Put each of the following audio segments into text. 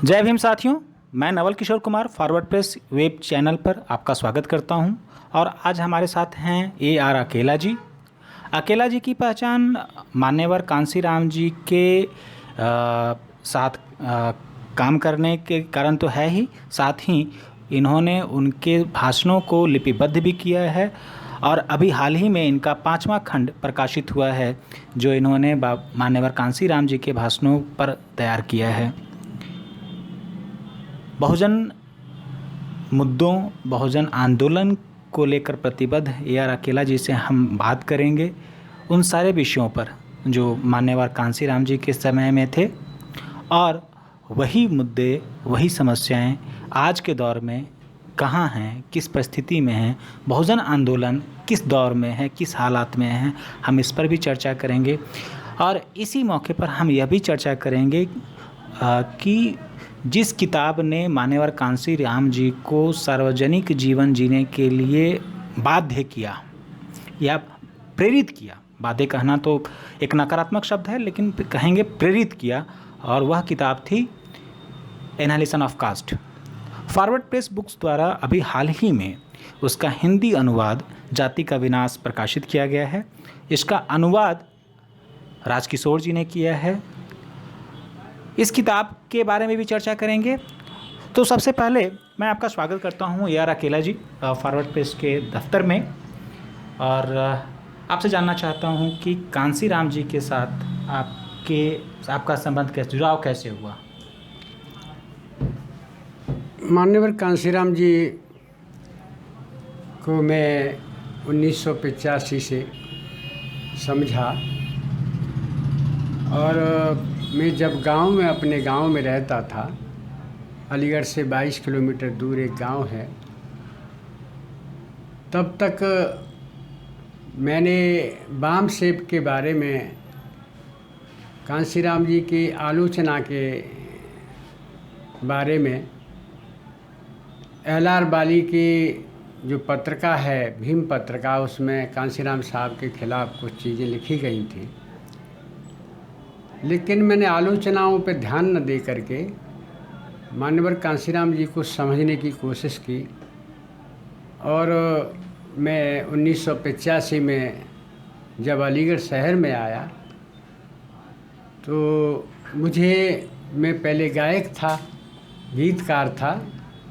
जय भीम साथियों, मैं Naval Kishore Kumar forward press web channel पर आपका स्वागत करता हूं। और आज हमारे साथ हैं AR अकेला जी। अकेला जी की पहचान मान्यवर कांसीराम जी के साथ काम करने के कारण तो है ही, साथ ही इन्होंने उनके भाषणों को लिपिबद्ध भी किया है और अभी हाल ही में इनका 5वां खंड प्रकाशित हुआ है जो इन्होंने मान्यवर कांसीराम जी के भाषणों पर तैयार किया है। बहुजन मुद्दों, बहुजन आंदोलन को लेकर प्रतिबद्ध AR अकेला जी से हम बात करेंगे उन सारे विषयों पर जो मान्यवर कांसीराम जी के समय में थे, और वही मुद्दे, वही समस्याएं आज के दौर में कहाँ हैं, किस परिस्थिति में हैं, बहुजन आंदोलन किस दौर में है, किस हालात में है, हम इस पर भी चर्चा करेंगे। और इसी मौके पर हम यह भी चर्चा करेंगे कि जिस किताब ने मान्यवर कांसीराम जी को सार्वजनिक जीवन जीने के लिए बाध्य किया या प्रेरित किया, बाध्य कहना तो एक नकारात्मक शब्द है लेकिन कहेंगे प्रेरित किया, और वह किताब थी analysis of caste. Forward Press books द्वारा अभी हाल ही में उसका हिंदी अनुवाद जाति का विनाश प्रकाशित किया गया है। इसका अनुवाद राजकिशोर जी ने किया है। इस किताब के बारे में भी चर्चा करेंगे। तो सबसे पहले मैं आपका स्वागत करता हूं AR अकेला जी फॉरवर्ड प्रेस के दफ्तर में, और आपसे जानना चाहता हूं कि कांसीराम जी के साथ आपका संबंध कैसे, जुड़ाव कैसे हुआ? मान्यवर कांसीराम जी को मैं 1985 से समझा, और मैं जब गांव में, अपने गांव में रहता था, अलीगढ़ से 22 किलोमीटर दूर एक गांव है, तब तक मैंने बाम सेब के बारे में कांसीराम जी की आलोचना के बारे में LR बाली की जो पत्रिका है, भीम पत्रिका, उसमें कांसीराम साहब के खिलाफ़ कुछ चीज़ें लिखी गई थी, लेकिन मैंने आलोचनाओं पर ध्यान न दे करके मान्यवर कांसीराम जी को समझने की कोशिश की। और मैं 1985 में जब अलीगढ़ शहर में आया तो मैं पहले गायक था, गीतकार था।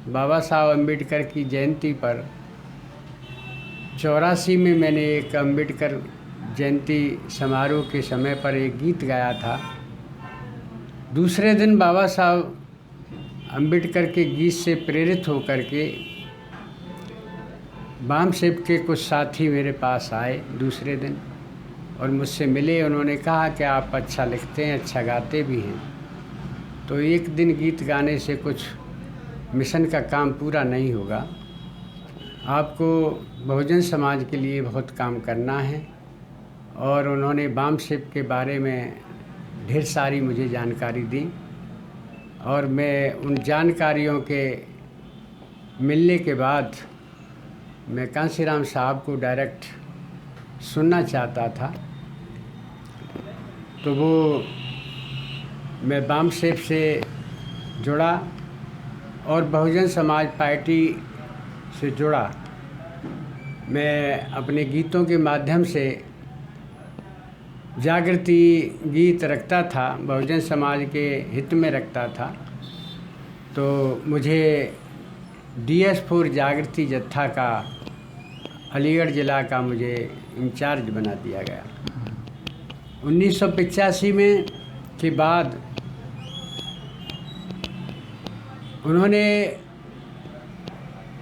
बाबा साहब अम्बेडकर की जयंती पर 84 में मैंने एक अम्बेडकर जयंती समारोह के समय पर एक गीत गाया था। दूसरे दिन बाबा साहब अम्बेडकर के गीत से प्रेरित होकर के बाम सेब के कुछ साथी मेरे पास आए दूसरे दिन और मुझसे मिले। उन्होंने कहा कि आप अच्छा लिखते हैं, अच्छा गाते भी हैं, तो एक दिन गीत गाने से कुछ मिशन का काम पूरा नहीं होगा, आपको बहुजन समाज के लिए बहुत काम करना है। और उन्होंने बाम सेब के बारे में ढेर सारी मुझे जानकारी दी, और मैं उन जानकारियों के मिलने के बाद मैं कांसीराम साहब को डायरेक्ट सुनना चाहता था। तो मैं बाम सेब से जुड़ा और बहुजन समाज पार्टी से जुड़ा। मैं अपने गीतों के माध्यम से जागृति गीत रखता था, बहुजन समाज के हित में रखता था। तो मुझे DS4 जागृति जत्था का अलीगढ़ ज़िला का मुझे इंचार्ज बना दिया गया 1985 में। के बाद उन्होंने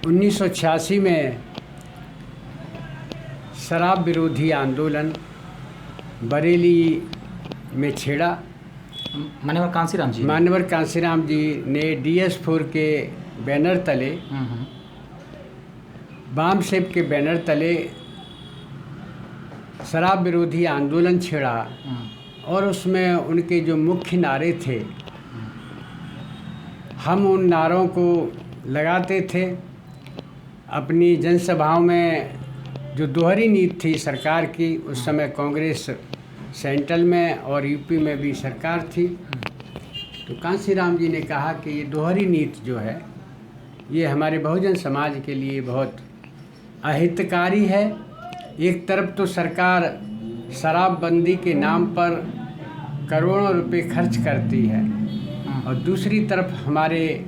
1986 में शराब विरोधी आंदोलन बरेली में छेड़ा। मान्यवर कांसीराम जी ने DS4 के बैनर तले, बाम सेब के बैनर तले शराब विरोधी आंदोलन छेड़ा, और उसमें उनके जो मुख्य नारे थे, हम उन नारों को लगाते थे अपनी जनसभाओं में। जो दोहरी नीति थी सरकार की, उस समय कांग्रेस सेंट्रल में और यूपी में भी सरकार थी, तो कांसीराम जी ने कहा कि ये दोहरी नीति जो है ये हमारे बहुजन समाज के लिए बहुत अहितकारी है। एक तरफ तो सरकार शराबबंदी के नाम पर करोड़ों रुपए खर्च करती है और दूसरी तरफ हमारे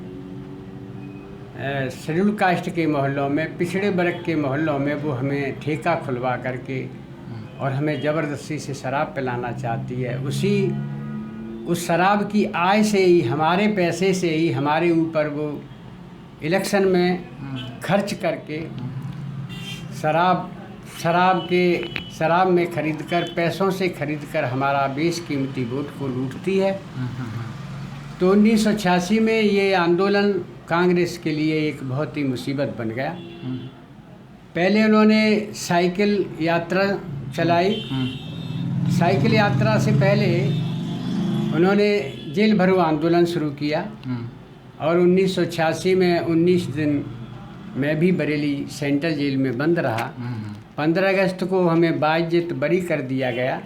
शेड्यूल कास्ट के मोहल्लों में, पिछड़े वर्ग के मोहल्लों में वो हमें ठेका खुलवा करके और हमें ज़बरदस्ती से शराब पिलाना चाहती है। उस शराब की आय से ही, हमारे पैसे से ही हमारे ऊपर वो इलेक्शन में खर्च करके शराब में खरीदकर, पैसों से खरीदकर हमारा बेशकीमती वोट को लूटती है। तो 1986 में ये आंदोलन कांग्रेस के लिए एक बहुत ही मुसीबत बन गया। पहले उन्होंने साइकिल यात्रा चलाई। साइकिल यात्रा से पहले उन्होंने जेल भरो आंदोलन शुरू किया और 1986 में 19 दिन मैं भी बरेली सेंट्रल जेल में बंद रहा। 15 अगस्त को हमें बाइज्जत बरी कर दिया गया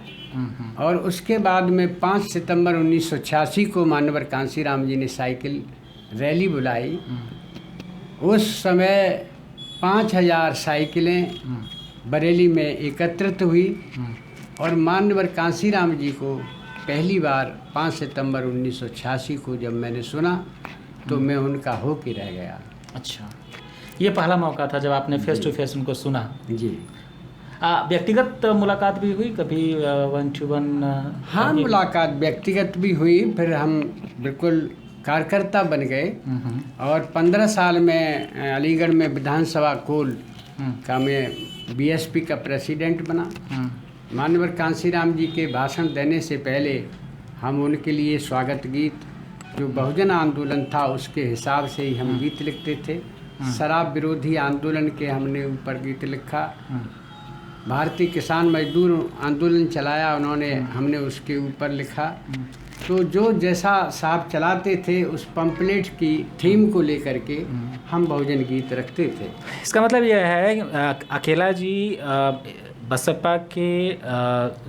और उसके बाद में 5 सितंबर 1986 को मानवर कांसीराम जी ने साइकिल रैली बुलाई। उस समय 5000 साइकिलें बरेली में एकत्रित हुई और मानवर कांसीराम जी को पहली बार 5 सितंबर 1986 को जब मैंने सुना तो मैं उनका हो के रह गया। अच्छा, ये पहला मौका था जब आपने फेस टू फेस उनको सुना? जी। व्यक्तिगत मुलाकात भी हुई कभी, 1-to-1? हाँ, मुलाकात व्यक्तिगत भी हुई। फिर हम बिल्कुल कार्यकर्ता बन गए और 15 साल में अलीगढ़ में विधानसभा कोल का मैं बीएसपी का प्रेसिडेंट बना। मानवर कांसीराम जी के भाषण देने से पहले हम उनके लिए स्वागत गीत, जो बहुजन आंदोलन था उसके हिसाब से ही हम गीत लिखते थे। शराब विरोधी आंदोलन के हमने ऊपर गीत लिखा। भारतीय किसान मजदूर आंदोलन चलाया उन्होंने, हमने उसके ऊपर लिखा। तो जो जैसा साहब चलाते थे उस पंपलेट की थीम को लेकर के हम बहुजन गीत रखते थे। इसका मतलब यह है अकेला जी बसपा के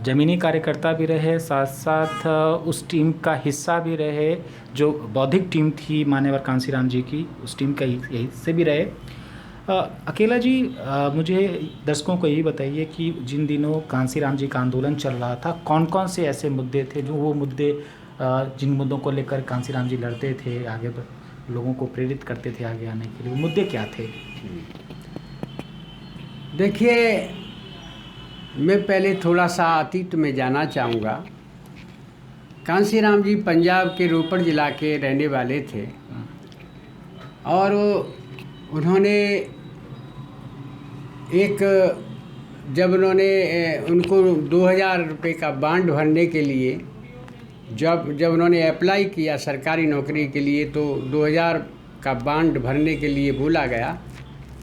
ज़मीनी कार्यकर्ता भी रहे, साथ साथ उस टीम का हिस्सा भी रहे जो बौद्धिक टीम थी मान्यवर कांसीराम जी की, उस टीम का हिस्से भी रहे। अकेला जी, मुझे दर्शकों को यही बताइए कि जिन दिनों कांसीराम जी का आंदोलन चल रहा था, कौन कौन से ऐसे मुद्दे थे जो वो मुद्दे जिन मुद्दों को लेकर कांसीराम जी लड़ते थे, आगे लोगों को प्रेरित करते थे आगे आने के लिए, वो मुद्दे क्या थे? देखिए, मैं पहले थोड़ा सा अतीत में जाना चाहूँगा। कांसीराम जी पंजाब के रोपड़ ज़िला के रहने वाले थे और उन्होंने जब उनको 2000 रुपये का बांड भरने के लिए जब उन्होंने अप्लाई किया सरकारी नौकरी के लिए, तो 2000 का बांड भरने के लिए बोला गया।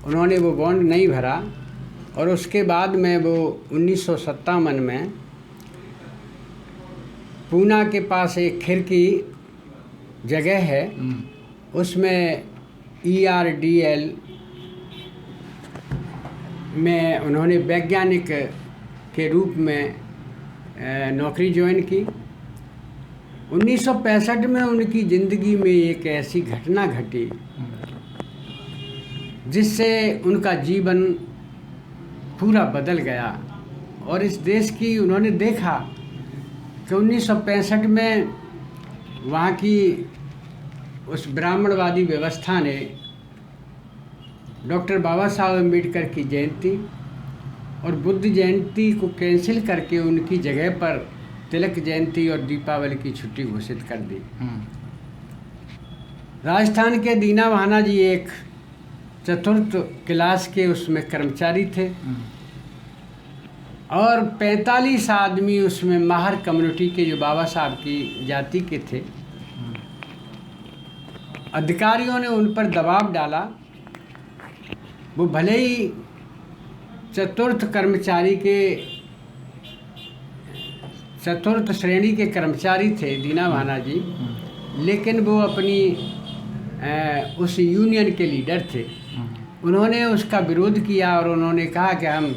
उन्होंने वो बॉन्ड नहीं भरा और उसके बाद में वो 1957 में पूना के पास एक खिरकी जगह है, उसमें ERDL में उन्होंने वैज्ञानिक के रूप में नौकरी ज्वाइन की। 1965 में उनकी ज़िंदगी में एक ऐसी घटना घटी जिससे उनका जीवन पूरा बदल गया और इस देश की उन्होंने देखा कि 1965 में वहाँ की उस ब्राह्मणवादी व्यवस्था ने डॉक्टर बाबा साहब अम्बेडकर की जयंती और बुद्ध जयंती को कैंसिल करके उनकी जगह पर तिलक जयंती और दीपावली की छुट्टी घोषित कर दी। राजस्थान के दीना भाना जी एक चतुर्थ क्लास के उसमें कर्मचारी थे और 45 आदमी उसमें माहर कम्युनिटी के जो बाबा साहब की जाति के थे। अधिकारियों ने उन पर दबाव डाला। वो भले ही चतुर्थ श्रेणी के कर्मचारी थे दीना भाना जी, लेकिन वो अपनी उस यूनियन के लीडर थे। उन्होंने उसका विरोध किया और उन्होंने कहा कि हम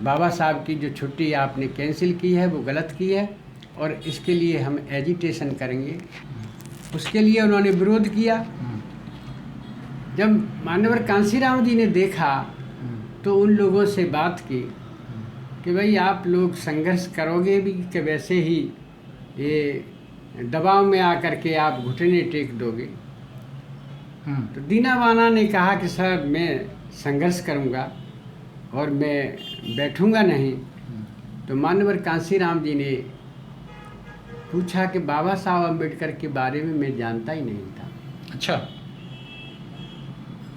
बाबा साहब की जो छुट्टी आपने कैंसिल की है वो गलत की है और इसके लिए हम एजिटेशन करेंगे। उसके लिए उन्होंने विरोध किया। जब मान्यवर कांसीराम जी ने देखा तो उन लोगों से बात की कि भाई आप लोग संघर्ष करोगे भी कि वैसे ही ये दबाव में आकर के आप घुटने टेक दोगे। तो दीनावाना ने कहा कि सर मैं संघर्ष करूंगा और मैं बैठूंगा नहीं। तो मान्यवर कांसीराम जी ने पूछा कि बाबा साहब अम्बेडकर के बारे में मैं जानता ही नहीं था। अच्छा।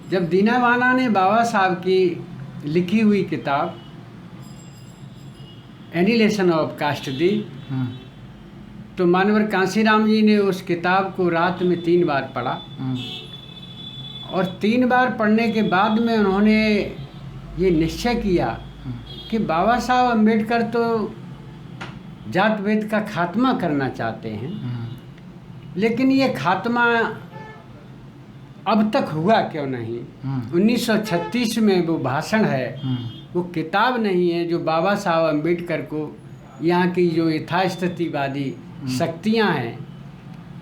जब दीनावाना ने बाबा साहब की लिखी हुई किताब एनिहिलेशन ऑफ कास्ट दी तो मान्यवर कांसीराम जी ने उस किताब को रात में 3 बार पढ़ा और 3 बार पढ़ने के बाद में उन्होंने ये निश्चय किया कि बाबा साहब अम्बेडकर तो जात भेद का खात्मा करना चाहते हैं, लेकिन ये खात्मा अब तक हुआ क्यों नहीं। 1936 में वो भाषण है, वो किताब नहीं है जो बाबा साहब अम्बेडकर को यहाँ की जो यथास्थितिवादी शक्तियाँ हैं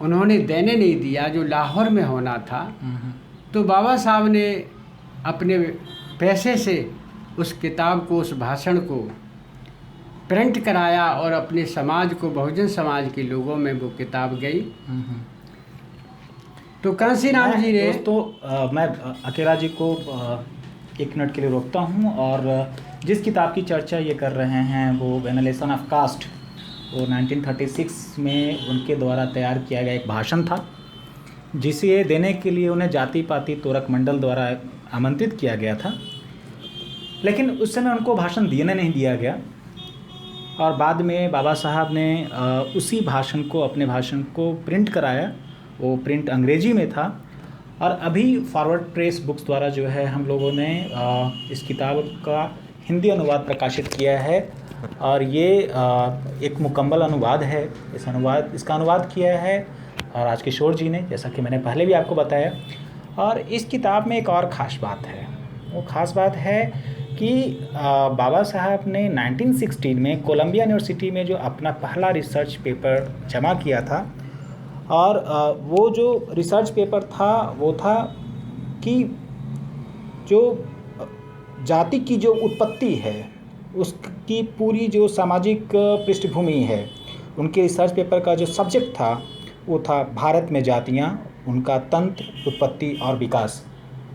उन्होंने देने नहीं दिया, जो लाहौर में होना था। तो बाबा साहब ने अपने पैसे से उस किताब को, उस भाषण को प्रिंट कराया और अपने समाज को, बहुजन समाज के लोगों में वो किताब गई। तो कांसीराम जी ने दोस्तों मैं अकेला जी को 1 मिनट के लिए रोकता हूं और जिस किताब की चर्चा ये कर रहे हैं वो एनालिसिस ऑफ कास्ट, वो 1936 में उनके द्वारा तैयार किया गया एक भाषण था, जिसे देने के लिए उन्हें जाति पाति तोरक मंडल द्वारा आमंत्रित किया गया था। लेकिन उस समय उनको भाषण देने नहीं दिया गया और बाद में बाबा साहब ने उसी भाषण को, अपने भाषण को प्रिंट कराया। वो प्रिंट अंग्रेजी में था और अभी फॉरवर्ड प्रेस बुक्स द्वारा जो है हम लोगों ने इस किताब का हिंदी अनुवाद प्रकाशित किया है और ये एक मुकम्मल अनुवाद है। इसका अनुवाद किया है राजकिशोर जी ने, जैसा कि मैंने पहले भी आपको बताया। और इस किताब में एक और ख़ास बात है, वो ख़ास बात है कि बाबा साहब ने 1916 में कोलंबिया यूनिवर्सिटी में जो अपना पहला रिसर्च पेपर जमा किया था और वो जो रिसर्च पेपर था वो था कि जो जाति की जो उत्पत्ति है उसकी पूरी जो सामाजिक पृष्ठभूमि है, उनके रिसर्च पेपर का जो सब्जेक्ट था वो था भारत में जातियाँ, उनका तंत्र, उत्पत्ति और विकास।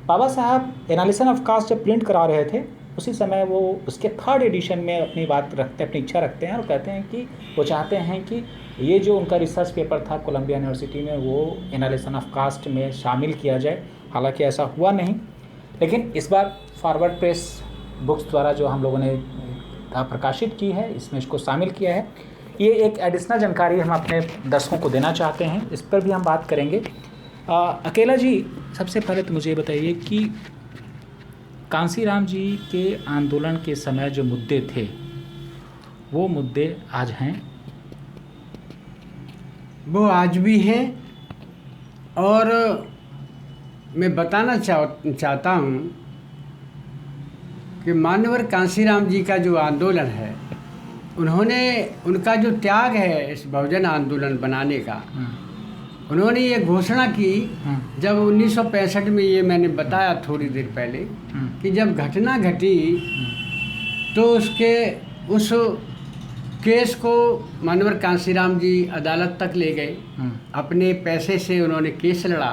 बाबा साहब एनालिसिस ऑफ कास्ट जब प्रिंट करा रहे थे उसी समय वो उसके 3rd एडिशन में अपनी बात रखते, अपनी इच्छा रखते हैं और कहते हैं कि वो चाहते हैं कि ये जो उनका रिसर्च पेपर था कोलंबिया यूनिवर्सिटी में वो एनालिसिस ऑफ कास्ट में शामिल किया जाए। हालांकि ऐसा हुआ नहीं, लेकिन इस बार फॉरवर्ड प्रेस बुक्स द्वारा जो हम लोगों ने प्रकाशित की है इसमें इसको शामिल किया है। ये एक एडिशनल जानकारी हम अपने दर्शकों को देना चाहते हैं, इस पर भी हम बात करेंगे। अकेला जी, सबसे पहले तो मुझे बताइए कि कांसीराम जी के आंदोलन के समय जो मुद्दे थे वो मुद्दे आज हैं? वो आज भी हैं और मैं बताना चाहता हूँ कि मान्यवर कांसीराम जी का जो आंदोलन है, उनका जो त्याग है इस बहुजन आंदोलन बनाने का, उन्होंने ये घोषणा की जब 1965 में, ये मैंने बताया थोड़ी देर पहले कि जब घटना घटी तो उस केस को मान्यवर कांसीराम जी अदालत तक ले गए। अपने पैसे से उन्होंने केस लड़ा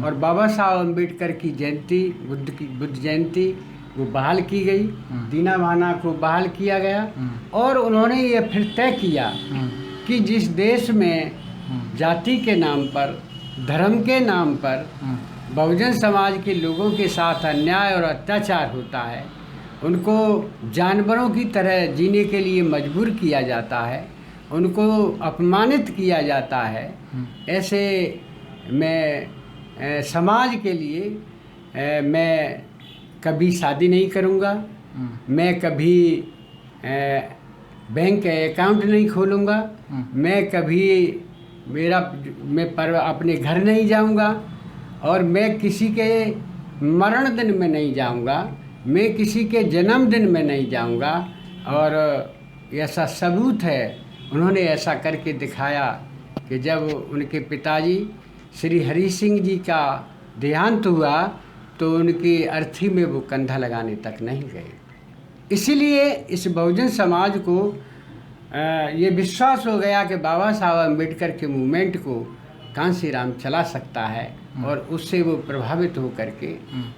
और बाबा साहब अम्बेडकर की जयंती, बुद्ध जयंती वो बहाल की गई, दीनावाना को बहाल किया गया और उन्होंने ये फिर तय किया कि जिस देश में जाति के नाम पर, धर्म के नाम पर बहुजन समाज के लोगों के साथ अन्याय और अत्याचार होता है, उनको जानवरों की तरह जीने के लिए मजबूर किया जाता है, उनको अपमानित किया जाता है, ऐसे मैं समाज के लिए मैं कभी शादी नहीं करूँगा, मैं कभी बैंक अकाउंट नहीं खोलूँगा, मैं कभी अपने घर नहीं जाऊँगा और मैं किसी के मरण दिन में नहीं जाऊँगा, मैं किसी के जन्मदिन में नहीं जाऊँगा। और ऐसा सबूत है, उन्होंने ऐसा करके दिखाया कि जब उनके पिताजी श्री हरि सिंह जी का देहांत हुआ तो उनकी अर्थी में वो कंधा लगाने तक नहीं गए। इसीलिए इस बहुजन समाज को ये विश्वास हो गया कि बाबा साहब अम्बेडकर के मूवमेंट को कांसीराम चला सकता है, और उससे वो प्रभावित होकर के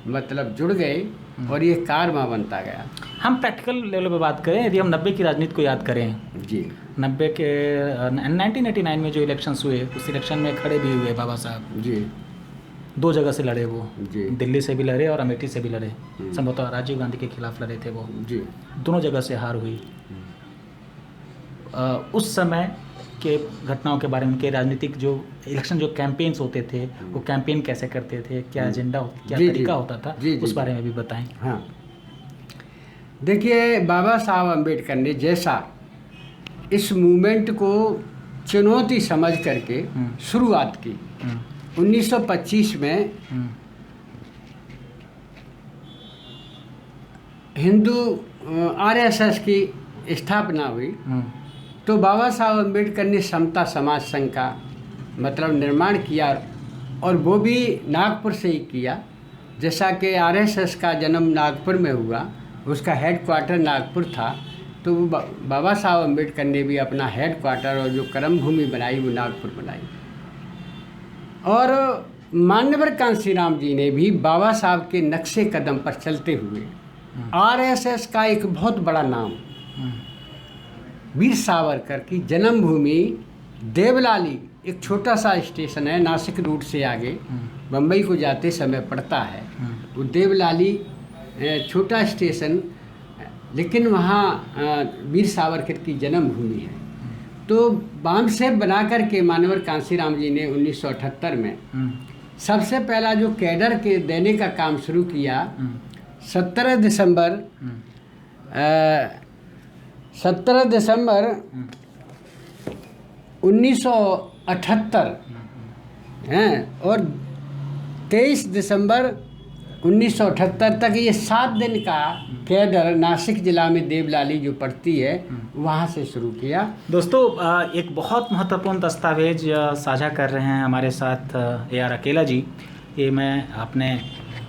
मतलब जुड़ गए और ये कारवा बनता गया। हम प्रैक्टिकल लेवल पे बात करें, यदि हम 90 की राजनीति को याद करें, जी 90 के 1989 में जो इलेक्शंस हुए, उस इलेक्शन में खड़े भी हुए बाबा साहब। जी 2 जगह से लड़े वो, जी दिल्ली से भी लड़े और अमेठी से भी लड़े। संभवतः राजीव गांधी के खिलाफ लड़े थे वो। जी दोनों जगह से हार हुई। उस समय के घटनाओं के बारे में, उनके राजनीतिक जो इलेक्शन जो कैंपेन्स होते थे, वो कैंपेन कैसे करते थे, क्या एजेंडा, क्या तरीका होता था, उस बारे में भी बताएं। हाँ, देखिए बाबा साहब अम्बेडकर ने जैसा इस मूवमेंट को चुनौती समझ करके शुरुआत की। 1925 में हिंदू आरएसएस की स्थापना हुई, तो बाबा साहब अम्बेडकर ने समता समाज संघ का मतलब निर्माण किया, और वो भी नागपुर से ही किया। जैसा कि आरएसएस का जन्म नागपुर में हुआ, उसका हेडक्वार्टर नागपुर था, तो बाबा साहब अम्बेडकर ने भी अपना हेडक्वार्टर और जो कर्मभूमि बनाई वो नागपुर बनाई। और मान्यवर कांसीराम जी ने भी बाबा साहब के नक्शे कदम पर चलते हुए आरएसएस का एक बहुत बड़ा नाम, वीर सावरकर की जन्मभूमि देवलाली, एक छोटा सा स्टेशन है नासिक रूट से आगे, बम्बई को जाते समय पड़ता है वो देवलाली छोटा स्टेशन, लेकिन वहाँ वीर सावरकर की जन्मभूमि है। तो बांध से बना करके मान्यवर कांसीराम जी ने 1978 में सबसे पहला जो कैडर के देने का काम शुरू किया, 17 दिसंबर 1978 हैं, और 23 दिसंबर 1978 तक ये 7 दिन का कैडर नासिक जिला में देवलाली जो पड़ती है वहाँ से शुरू किया। दोस्तों, एक बहुत महत्वपूर्ण दस्तावेज साझा कर रहे हैं हमारे साथ AR अकेला जी। ये मैं अपने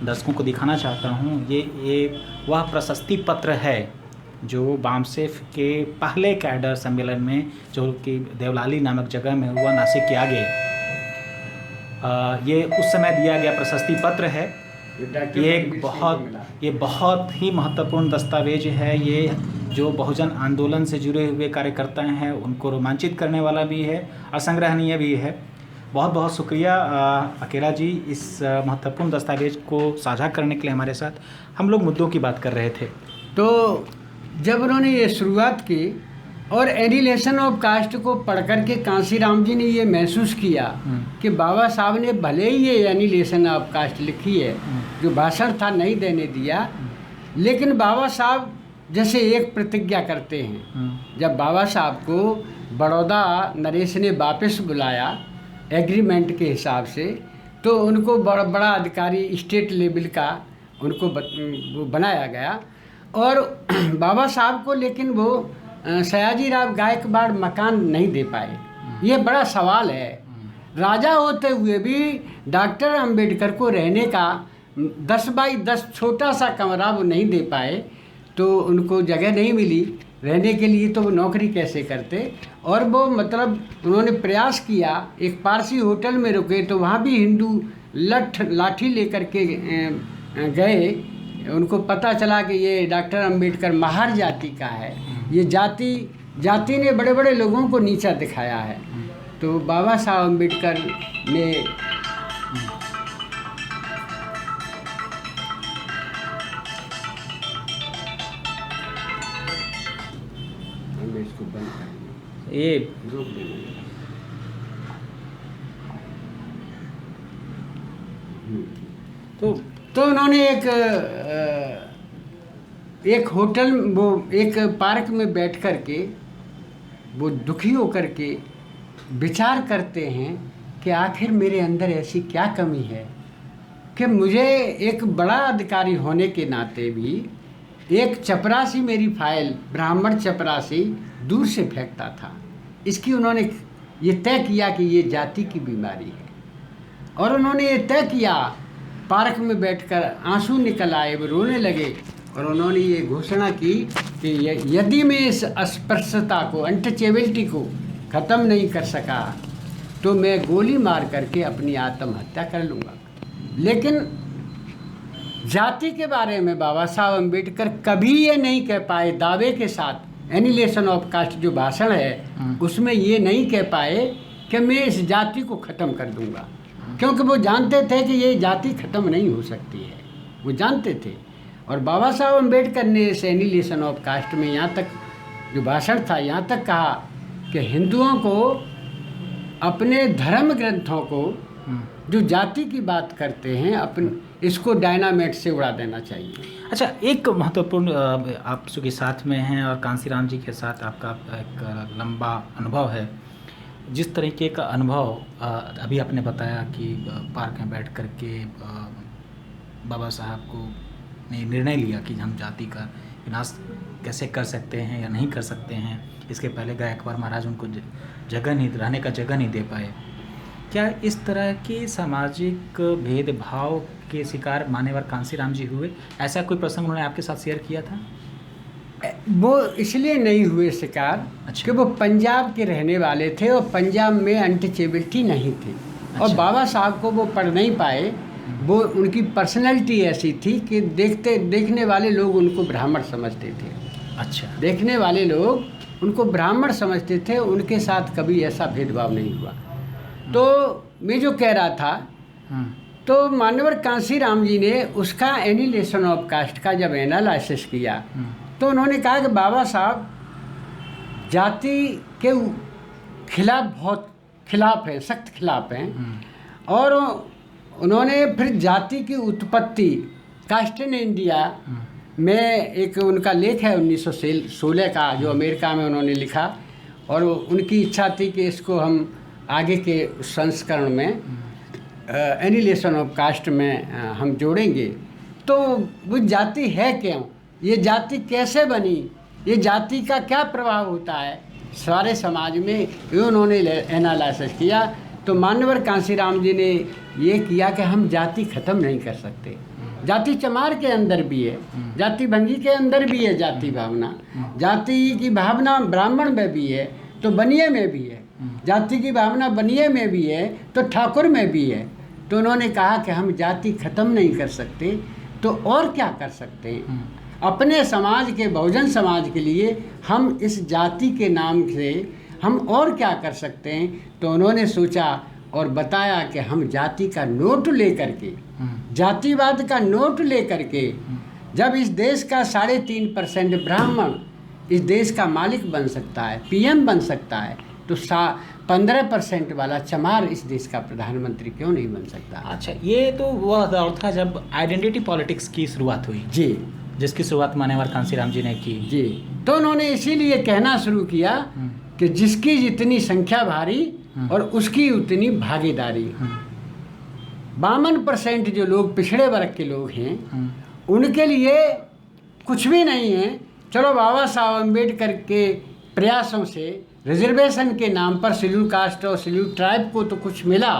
दर्शकों को दिखाना चाहता हूँ। ये वह प्रशस्ति पत्र है जो बामसेफ के पहले कैडर सम्मेलन में, जो कि देवलाली नामक जगह में हुआ नासिक के आगे, ये उस समय दिया गया प्रशस्ति पत्र है। ये बहुत ही महत्वपूर्ण दस्तावेज है। ये जो बहुजन आंदोलन से जुड़े हुए कार्यकर्ता हैं उनको रोमांचित करने वाला भी है, असंग्रहणीय भी है। बहुत बहुत शुक्रिया अकेला जी, इस महत्वपूर्ण दस्तावेज को साझा करने के लिए हमारे साथ। हम लोग मुद्दों की बात कर रहे थे। तो जब उन्होंने ये शुरुआत की और एनिलेशन ऑफ कास्ट को पढ़ कर के कांसीराम जी ने ये महसूस किया कि बाबा साहब ने भले ही ये एनिलेशन ऑफ कास्ट लिखी है, जो भाषण था नहीं देने दिया, लेकिन बाबा साहब जैसे एक प्रतिज्ञा करते हैं। जब बाबा साहब को बड़ौदा नरेश ने वापस बुलाया एग्रीमेंट के हिसाब से, तो उनको बड़ा अधिकारी स्टेट लेवल का उनको वो बनाया गया। और बाबा साहब को लेकिन वो सयाजीराव गायकवाड़ मकान नहीं दे पाए। ये बड़ा सवाल है। राजा होते हुए भी डॉक्टर अंबेडकर को रहने का 10 बाई 10 छोटा सा कमरा वो नहीं दे पाए, तो उनको जगह नहीं मिली रहने के लिए, तो वो नौकरी कैसे करते। और वो मतलब उन्होंने प्रयास किया, एक पारसी होटल में रुके तो वहाँ भी हिंदू लाठी लेकर के गए। उनको पता चला कि ये डॉक्टर अंबेडकर महार जाति का है। ये जाति ने बड़े बड़े लोगों को नीचा दिखाया है। तो बाबा साहब अम्बेडकर ने इसको बंद कर ये रोक देना। तो उन्होंने एक होटल, वो एक पार्क में बैठ कर के वो दुखी होकर के विचार करते हैं कि आखिर मेरे अंदर ऐसी क्या कमी है कि मुझे एक बड़ा अधिकारी होने के नाते भी एक चपरासी मेरी फाइल, ब्राह्मण चपरासी, दूर से फेंकता था। इसकी उन्होंने ये तय किया कि ये जाति की बीमारी है। और उन्होंने ये तय किया, पार्क में बैठकर आंसू निकल आए, वो रोने लगे और उन्होंने ये घोषणा की कि यदि मैं इस अस्पृश्यता को, अनटचेबिलिटी को ख़त्म नहीं कर सका तो मैं गोली मार करके अपनी आत्महत्या कर लूँगा। लेकिन जाति के बारे में बाबा साहब अम्बेडकर कभी ये नहीं कह पाए दावे के साथ, एनिलेशन ऑफ कास्ट जो भाषण है उसमें ये नहीं कह पाए कि मैं इस जाति को ख़त्म कर दूंगा, क्योंकि वो जानते थे कि ये जाति ख़त्म नहीं हो सकती है, वो जानते थे। और बाबा साहब अम्बेडकर ने इस एनिलेशन ऑफ कास्ट में यहाँ तक जो भाषण था, यहाँ तक कहा कि हिंदुओं को अपने धर्म ग्रंथों को जो जाति की बात करते हैं अपने इसको डायनामाइट से उड़ा देना चाहिए। अच्छा, एक महत्वपूर्ण आप के साथ में हैं और कांसीराम जी के साथ आपका एक लंबा अनुभव है। जिस तरीके का अनुभव अभी आपने बताया कि पार्क में बैठ कर के बाबा साहब को ने निर्णय लिया कि हम जाति का विनाश कैसे कर सकते हैं या नहीं कर सकते हैं। इसके पहले गायकवाड़ महाराज उनको जगह नहीं, रहने का जगह नहीं दे पाए। क्या इस तरह के सामाजिक भेदभाव के शिकार मान्यवर कांसीराम जी हुए? ऐसा कोई प्रसंग उन्होंने आपके साथ शेयर किया था? वो इसलिए नहीं हुए शिकार कि वो पंजाब के रहने वाले थे और पंजाब में अनटचेबिलिटी नहीं थी। और बाबा साहब को वो पढ़ नहीं पाए। वो उनकी पर्सनैलिटी ऐसी थी कि देखने वाले लोग उनको ब्राह्मण समझते थे। अच्छा, देखने वाले लोग उनको ब्राह्मण समझते थे, उनके साथ कभी ऐसा भेदभाव नहीं हुआ। तो मैं जो कह रहा था, तो मान्यवर कांसीराम जी ने उसका एनिलेशन ऑफ कास्ट का जब एनालिसिस किया तो उन्होंने कहा कि बाबा साहब जाति के खिलाफ बहुत खिलाफ है, सख्त खिलाफ हैं। और उन्होंने फिर जाति की उत्पत्ति कास्ट इन इंडिया में एक उनका लेख है 1916 का जो अमेरिका में उन्होंने लिखा, और उनकी इच्छा थी कि इसको हम आगे के संस्करण में एनिलेशन ऑफ कास्ट में हम जोड़ेंगे। तो वो जाति है क्यों, ये जाति कैसे बनी, ये जाति का क्या प्रभाव होता है सारे समाज में, ये उन्होंने एनालिसिस किया। तो मान्यवर कांसीराम जी ने ये किया कि हम जाति ख़त्म नहीं कर सकते। जाति चमार के अंदर भी है, जाति भंगी के अंदर भी है जाति भावना, जाति की भावना ब्राह्मण में भी है तो बनिए में भी है, जाति की भावना बनिए में भी है तो ठाकुर में भी है। तो उन्होंने कहा कि हम जाति ख़त्म नहीं कर सकते तो और क्या कर सकते हैं, अपने समाज के, बहुजन समाज के लिए हम इस जाति के नाम से हम और क्या कर सकते हैं। तो उन्होंने सोचा और बताया कि हम जाति का नोट लेकर के, जातिवाद का नोट लेकर के, जब इस देश का 3.5% ब्राह्मण इस देश का मालिक बन सकता है, पीएम बन सकता है, तो 15% वाला चमार इस देश का प्रधानमंत्री क्यों नहीं बन सकता। अच्छा, ये तो वह दौर था जब आइडेंटिटी पॉलिटिक्स की शुरुआत हुई जी, जिसकी शुरुआत मान्यवर कांसीराम जी ने की जी। तो उन्होंने इसीलिए कहना शुरू किया कि जिसकी जितनी संख्या भारी और उसकी उतनी भागीदारी। 52% जो लोग पिछड़े वर्ग के लोग हैं उनके लिए कुछ भी नहीं है। चलो बाबा साहब अम्बेडकर के प्रयासों से रिजर्वेशन के नाम पर शेड्यूल कास्ट और शेड्यूल ट्राइब को तो कुछ मिला,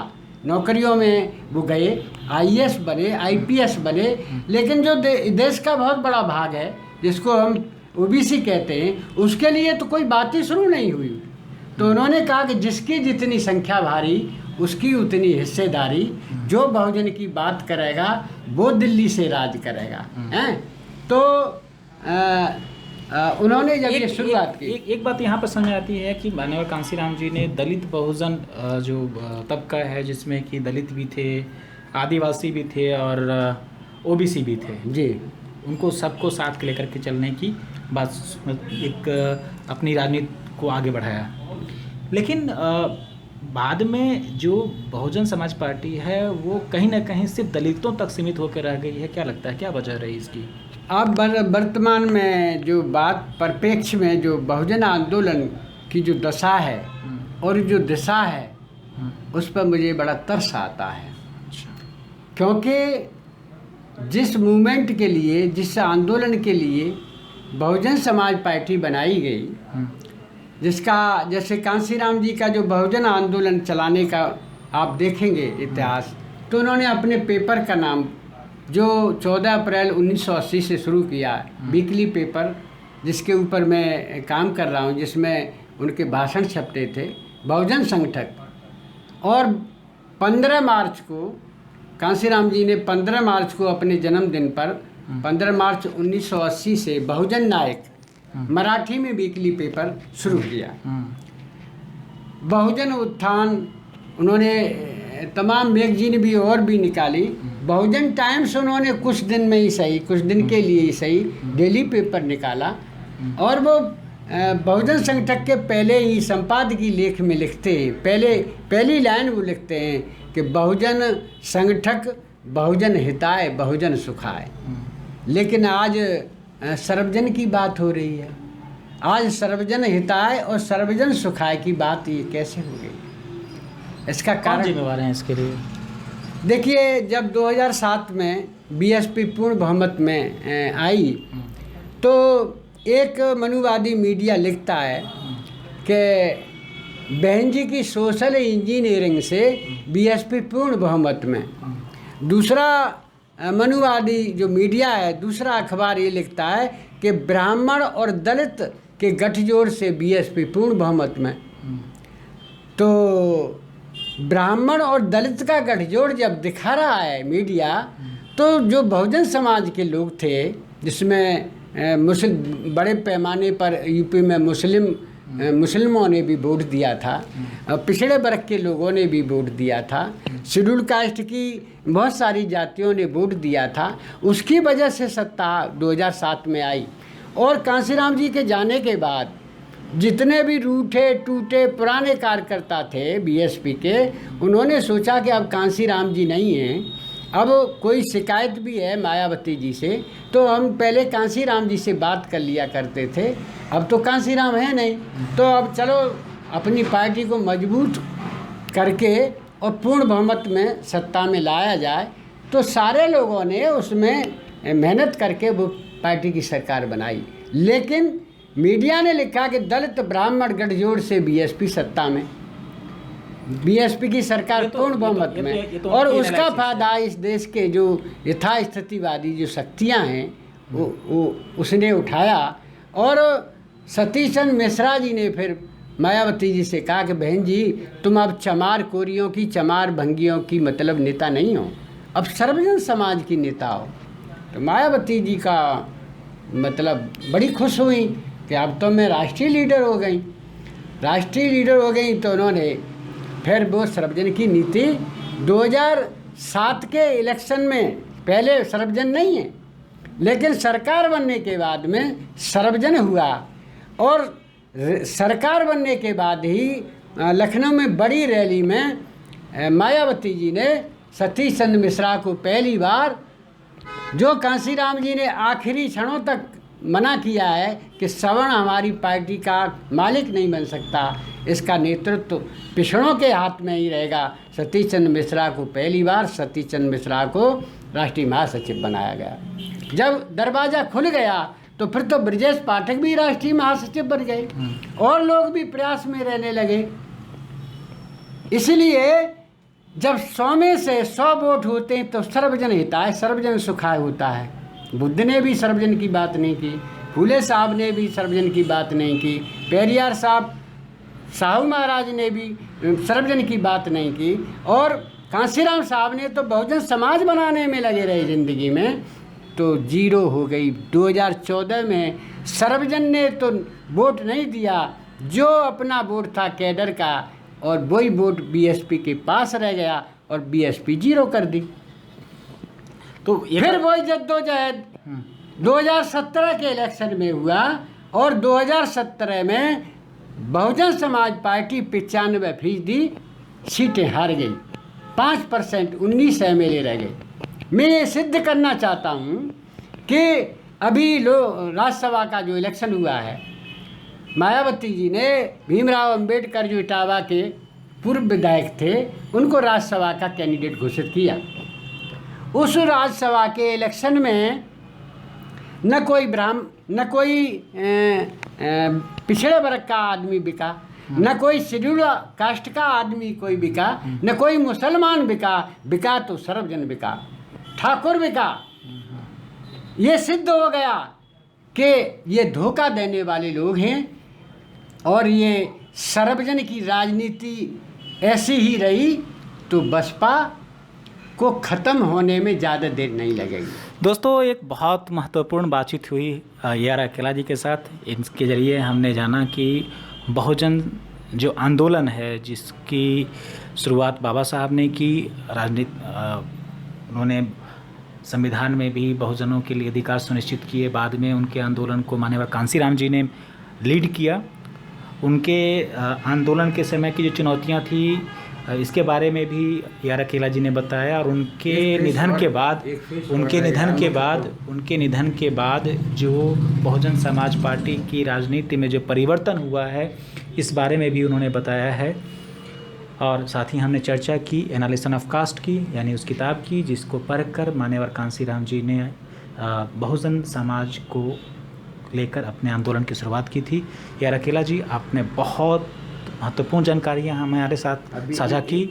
नौकरियों में वो गए, आईएएस बने, आईपीएस बने, लेकिन जो देश का बहुत बड़ा भाग है जिसको हम ओबीसी कहते हैं उसके लिए तो कोई बात ही शुरू नहीं हुई। तो उन्होंने कहा कि जिसकी जितनी संख्या भारी उसकी उतनी हिस्सेदारी, जो बहुजन की बात करेगा वो दिल्ली से राज करेगा। हैं तो उन्होंने जब ये शुरुआत की, एक बात यहाँ पर समझ आती है कि मान्यवर कांसीराम जी ने दलित बहुजन जो तबका है जिसमें कि दलित भी थे, आदिवासी भी थे और ओबीसी भी थे जी, उनको सबको साथ लेकर के चलने की बात, एक अपनी राजनीति को आगे बढ़ाया। लेकिन बाद में जो बहुजन समाज पार्टी है वो कहीं ना कहीं सिर्फ दलितों तक सीमित होकर रह गई है। क्या लगता है, क्या वजह रही इसकी? अब वर्तमान में जो बात परिप्रेक्ष्य में जो बहुजन आंदोलन की जो दशा है और जो दिशा है उस पर मुझे बड़ा तरस आता है। क्योंकि जिस मूवमेंट के लिए, जिस आंदोलन के लिए बहुजन समाज पार्टी बनाई गई, जिसका जैसे कांसीराम जी का जो बहुजन आंदोलन चलाने का आप देखेंगे इतिहास, तो उन्होंने अपने पेपर का नाम, जो 14 अप्रैल 1980 से शुरू किया, वीकली पेपर जिसके ऊपर मैं काम कर रहा हूँ, जिसमें उनके भाषण छपते थे, बहुजन संगठक। और 15 मार्च को कांसीराम जी ने 15 मार्च को अपने जन्मदिन पर 15 मार्च 1980 से बहुजन नायक मराठी में वीकली पेपर शुरू किया। बहुजन उत्थान उन्होंने तमाम मैगजीन भी और भी निकाली। बहुजन टाइम्स उन्होंने कुछ दिन में ही सही, कुछ दिन के लिए ही सही डेली पेपर निकाला। और वो बहुजन संगठक के पहले ही संपादकीय लेख में लिखते हैं, पहली लाइन वो लिखते हैं कि बहुजन संगठक बहुजन हिताय बहुजन सुखाय। लेकिन आज सर्वजन की बात हो रही है, आज सर्वजन हिताय और सर्वजन सुखाय की बात ये कैसे हो गई? इसका कारण जिम्मेवार हैं इसके लिए? देखिए, जब 2007 में बीएसपी पूर्ण बहुमत में आई तो एक मनुवादी मीडिया लिखता है कि बहन जी की सोशल इंजीनियरिंग से बीएसपी पूर्ण बहुमत में। दूसरा मनुवादी जो मीडिया है, दूसरा अखबार ये लिखता है कि ब्राह्मण और दलित के गठजोड़ से बीएसपी पूर्ण बहुमत में। तो ब्राह्मण और दलित का गठजोड़ जब दिखा रहा है मीडिया, तो जो बहुजन समाज के लोग थे, जिसमें बड़े पैमाने पर यूपी में मुस्लिमों ने भी वोट दिया था, पिछड़े वर्ग के लोगों ने भी वोट दिया था, शेड्यूल कास्ट की बहुत सारी जातियों ने वोट दिया था, उसकी वजह से सत्ता 2007 में आई। और कांसीराम जी के जाने के बाद जितने भी रूठे टूटे पुराने कार्यकर्ता थे बीएसपी के, उन्होंने सोचा कि अब कांसीराम जी नहीं हैं, अब कोई शिकायत भी है मायावती जी से, तो हम पहले कांसीराम जी से बात कर लिया करते थे, अब तो कांसीराम है नहीं, तो अब चलो अपनी पार्टी को मजबूत करके और पूर्ण बहुमत में सत्ता में लाया जाए। तो सारे लोगों ने उसमें मेहनत करके वो पार्टी की सरकार बनाई। लेकिन मीडिया ने लिखा कि दलित ब्राह्मण गठजोड़ से बीएसपी सत्ता में, बीएसपी की सरकार पूर्ण बहुमत में। और उसका फायदा इस देश के जो यथास्थितिवादी जो शक्तियां हैं वो उसने उठाया। और सतीश चंद्र मिश्रा जी ने फिर मायावती जी से कहा कि बहन जी, तुम अब चमार कोरियों की, चमार भंगियों की मतलब नेता नहीं हो, अब सर्वजन समाज की नेता हो। तो मायावती जी का मतलब बड़ी खुश हुई कि अब तो मैं राष्ट्रीय लीडर हो गई। राष्ट्रीय लीडर हो गई तो उन्होंने फिर वो सर्वजन की नीति 2007 के इलेक्शन में, पहले सर्वजन नहीं है, लेकिन सरकार बनने के बाद में सर्वजन हुआ। और सरकार बनने के बाद ही लखनऊ में बड़ी रैली में मायावती जी ने सतीश चंद्र मिश्रा को पहली बार, जो कांसीराम जी ने आखिरी क्षणों तक मना किया है कि सवर्ण हमारी पार्टी का मालिक नहीं बन सकता, इसका नेतृत्व पिछड़ों के हाथ में ही रहेगा, सतीश चंद्र मिश्रा को पहली बार सतीश चंद्र मिश्रा को राष्ट्रीय महासचिव बनाया गया। जब दरवाज़ा खुल गया तो फिर तो ब्रजेश पाठक भी राष्ट्रीय महासचिव बन गए और लोग भी प्रयास में रहने लगे। इसलिए जब 100 में से 100 वोट होते हैं तो सर्वजन हिताय सर्वजन सुखाय होता है। बुद्ध ने भी सर्वजन की बात नहीं की, फूले साहब ने भी सर्वजन की बात नहीं की, पेरियार साहब, साहू महाराज ने भी सर्वजन की बात नहीं की, और कांसीराम साहब ने तो बहुजन समाज बनाने में लगे रहे ज़िंदगी में, तो जीरो हो गई। 2014 में सर्वजन ने तो वोट नहीं दिया, जो अपना वोट था कैडर का, और वही वोट बीएसपी के पास रह गया और बीएसपी जीरो कर दी। तो फिर वही जद्दोजहद 2017 के इलेक्शन में हुआ और 2017 में बहुजन समाज पार्टी 95% सीटें हार गई, 5% 19 MLA रह गए। मैं ये सिद्ध करना चाहता हूँ कि अभी राज्यसभा का जो इलेक्शन हुआ है, मायावती जी ने भीमराव अंबेडकर जो इटावा के पूर्व विधायक थे उनको राज्यसभा का कैंडिडेट घोषित किया। उस राज्यसभा के इलेक्शन में न कोई पिछड़े वर्ग का आदमी बिका, न कोई शेड्यूल कास्ट का आदमी कोई बिका, न कोई मुसलमान बिका, बिका तो सर्वजन बिका, ठाकुर बिका। ये सिद्ध हो गया कि ये धोखा देने वाले लोग हैं और ये सर्वजन की राजनीति ऐसी ही रही तो बसपा को ख़त्म होने में ज़्यादा देर नहीं लगेगी। दोस्तों, एक बहुत महत्वपूर्ण बातचीत हुई AR अकेला जी के साथ। इनके ज़रिए हमने जाना कि बहुजन जो आंदोलन है, जिसकी शुरुआत बाबा साहब ने की, उन्होंने संविधान में भी बहुजनों के लिए अधिकार सुनिश्चित किए। बाद में उनके आंदोलन को माननीय कांसीराम जी ने लीड किया। उनके आंदोलन के समय की जो चुनौतियां थी, इसके बारे में भी AR अकेला जी ने बताया। और उनके निधन के बाद जो बहुजन समाज पार्टी की राजनीति में जो परिवर्तन हुआ है, इस बारे में भी उन्होंने बताया है। और साथ ही हमने चर्चा की एनालिसिस ऑफ कास्ट की, यानी उस किताब की जिसको पढ़कर मान्यवर कांसीराम जी ने बहुजन समाज को लेकर अपने आंदोलन की शुरुआत की थी। AR अकेला जी, आपने बहुत महत्वपूर्ण जानकारियाँ हमारे साथ साझा की।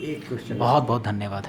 बहुत बहुत धन्यवाद।